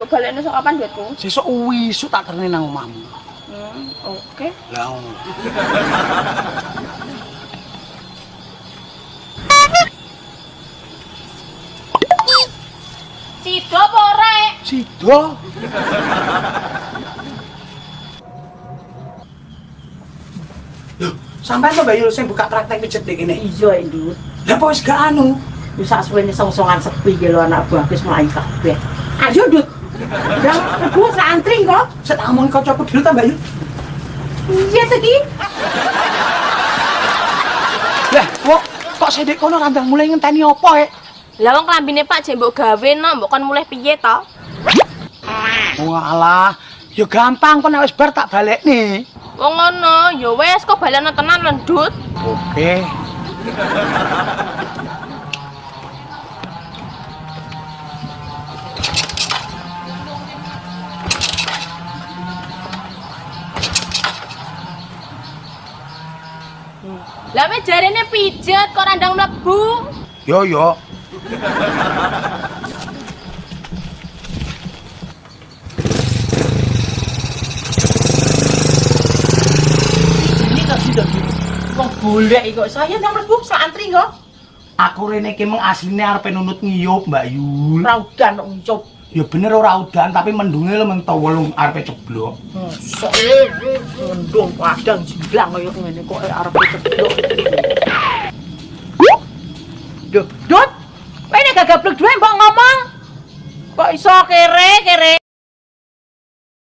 Balekne sok kapan duitku? Sesuk wisu tak terne nang omahmu. Oke. Lah ngono. Sido apa ora? Sido. Loh, sampean to Mbak Yul sing buka praktek pijet iki kene. Iya, Ndut. Lah apa wis gak anu? Wis sak suwene song-songan sepi ki lho anak buahku mlayu kabeh. Ayo, Ndut. Ndang aku sak antri kok. Saya tak ngomongin kancaku dulu ta Mbak Yul. Iya segi. Lah, kok sedek kono randang mulai ngenteni apa Lah wong klambine Pak jek mbok gawe no, mbok kon mulih piye to? Walah, ya gampang kok nek wis bar tak balekne. Wong ngono, ya wis kok balekno tenan lendut. Oke. Lah wis jarene pijet kok randang mlebu. Yo. Ini kok Ndut. Wong golek kok saya nang mlebu sak antri kok. Aku rene iki meng asline arepe nunut ngiyup Mbak Yul. Ora udan kok ngucup. Ya bener ora udan tapi mendunge lho meng tawa lho arepe ceblok. Sok mendung padang jilang kaya ngene kok arep ceblok. Dut, kowe nek gak gablek duwe mbok ngomong. Kok iso kere?